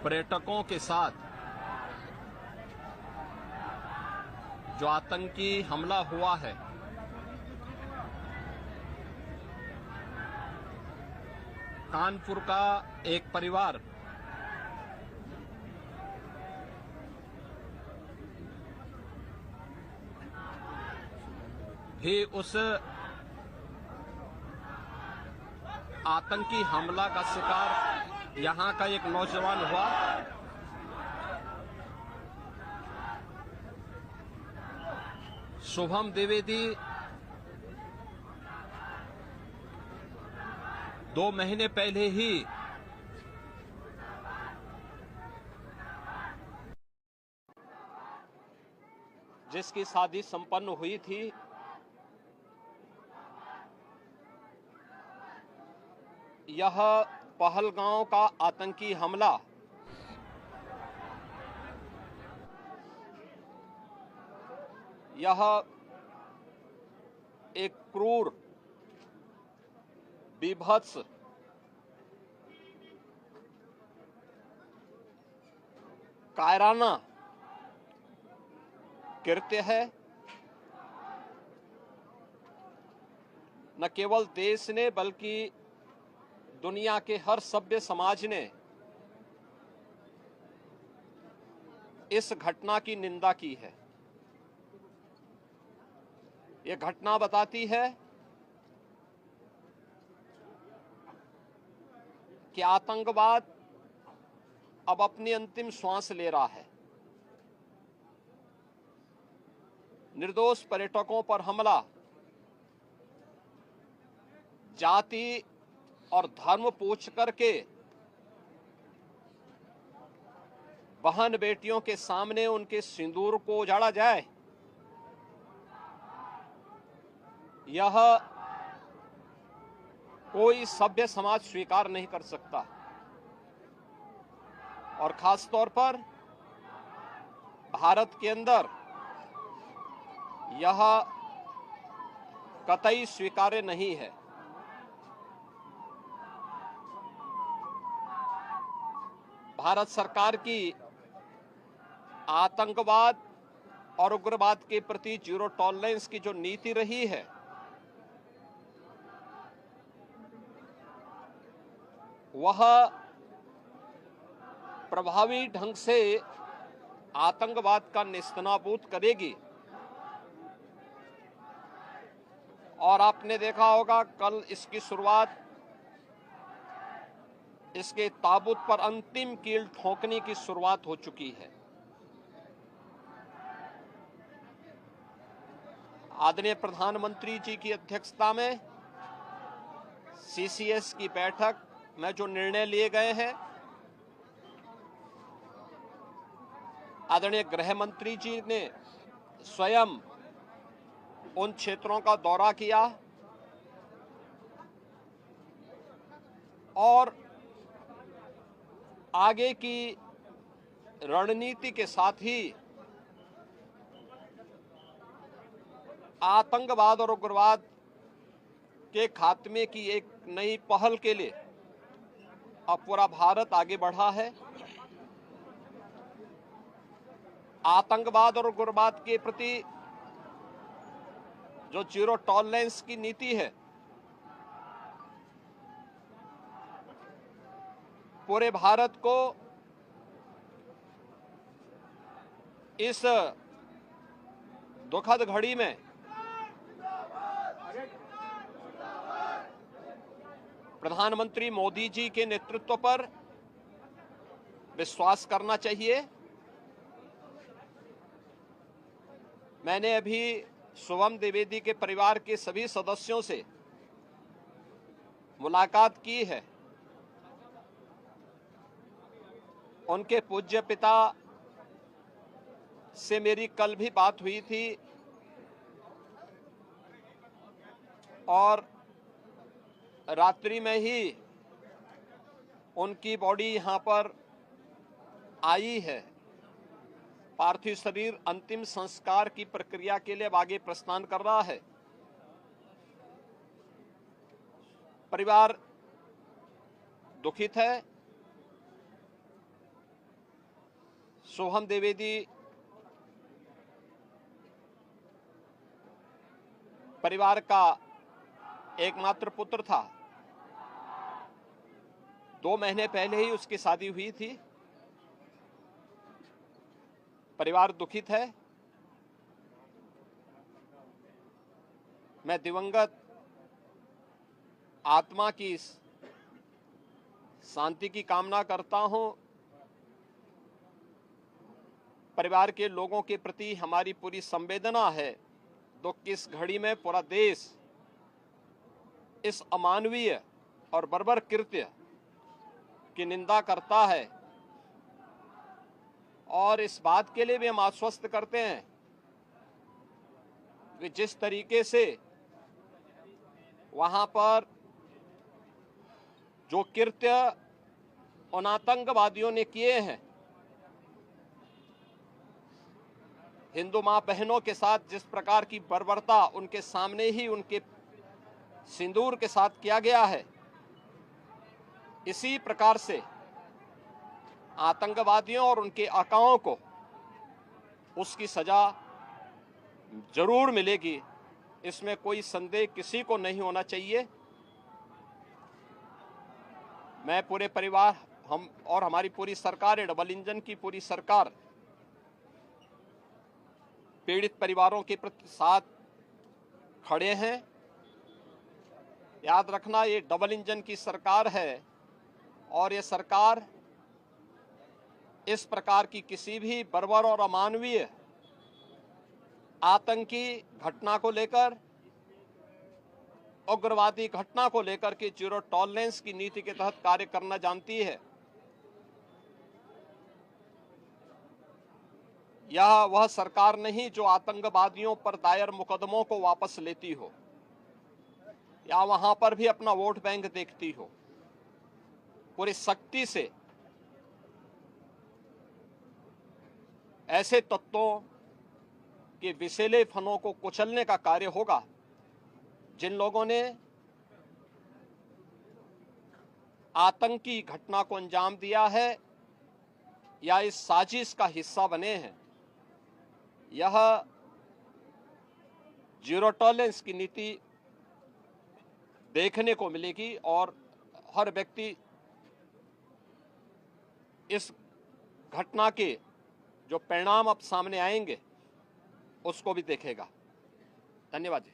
पर्यटकों के साथ जो आतंकी हमला हुआ है, कानपुर का एक परिवार भी उस आतंकी हमला का शिकार यहां का एक नौजवान हुआ। शुभम द्विवेदी 2 महीने पहले ही जिसकी शादी संपन्न हुई थी, यह पहलगांव का आतंकी हमला यह एक क्रूर, बीभत्स, कायराना कृत्य है। न केवल देश ने बल्कि दुनिया के हर सभ्य समाज ने इस घटना की निंदा की है। यह घटना बताती है कि आतंकवाद अब अपनी अंतिम श्वास ले रहा है। निर्दोष पर्यटकों पर हमला जाति और धर्म पूछ करके बहन बेटियों के सामने उनके सिंदूर को उजाड़ा जाए, यह कोई सभ्य समाज स्वीकार नहीं कर सकता। और खास तौर पर भारत के अंदर यह कतई स्वीकार्य नहीं है। भारत सरकार की आतंकवाद और उग्रवाद के प्रति जीरो टॉलरेंस की जो नीति रही है, वह प्रभावी ढंग से आतंकवाद का नेस्तनाबूद करेगी। और आपने देखा होगा, कल इसकी शुरुआत, इसके ताबूत पर अंतिम कील ठोकने की शुरुआत हो चुकी है। आदरणीय प्रधानमंत्री जी की अध्यक्षता में सीसीएस की बैठक में जो निर्णय लिए गए हैं, आदरणीय गृह मंत्री जी ने स्वयं उन क्षेत्रों का दौरा किया और आगे की रणनीति के साथ ही आतंकवाद और उग्रवाद के खात्मे की एक नई पहल के लिए अब पूरा भारत आगे बढ़ा है। आतंकवाद और उग्रवाद के प्रति जो जीरो टॉलरेंस की नीति है, पूरे भारत को इस दुखद घड़ी में प्रधानमंत्री मोदी जी के नेतृत्व पर विश्वास करना चाहिए। मैंने अभी शुभम द्विवेदी के परिवार के सभी सदस्यों से मुलाकात की है। उनके पूज्य पिता से मेरी कल भी बात हुई थी और रात्रि में ही उनकी बॉडी यहां पर आई है। पार्थिव शरीर अंतिम संस्कार की प्रक्रिया के लिए अब आगे प्रस्थान कर रहा है। परिवार दुखित है। सोहम द्विवेदी परिवार का एकमात्र पुत्र था। 2 महीने पहले ही उसकी शादी हुई थी। परिवार दुखित है। मैं दिवंगत आत्मा की शांति की कामना करता हूं। परिवार के लोगों के प्रति हमारी पूरी संवेदना है। दुख की इस घड़ी में पूरा देश इस अमानवीय और बर्बर कृत्य की निंदा करता है और इस बात के लिए भी हम आश्वस्त करते हैं कि जिस तरीके से वहां पर जो कृत्य उन आतंकवादियों ने किए हैं, हिंदू मां बहनों के साथ जिस प्रकार की बर्बरता उनके सामने ही उनके सिंदूर के साथ किया गया है, इसी प्रकार से आतंकवादियों और उनके आकाओं को उसकी सजा जरूर मिलेगी। इसमें कोई संदेह किसी को नहीं होना चाहिए। मैं पूरे परिवार, हम और हमारी पूरी सरकार, डबल इंजन की पूरी सरकार पीड़ित परिवारों के प्रति साथ खड़े हैं। याद रखना, ये डबल इंजन की सरकार है और ये सरकार इस प्रकार की किसी भी बर्बर और अमानवीय आतंकी घटना को लेकर, उग्रवादी घटना को लेकर के जीरो टॉलरेंस की नीति के तहत कार्य करना जानती है। यह वह सरकार नहीं जो आतंकवादियों पर दायर मुकदमों को वापस लेती हो या वहां पर भी अपना वोट बैंक देखती हो। पूरी सख्ती से ऐसे तत्वों के विषैले फनों को कुचलने का कार्य होगा जिन लोगों ने आतंकी घटना को अंजाम दिया है या इस साजिश का हिस्सा बने हैं। यह जीरो टॉलरेंस की नीति देखने को मिलेगी और हर व्यक्ति इस घटना के जो परिणाम अब सामने आएंगे उसको भी देखेगा। धन्यवाद जी।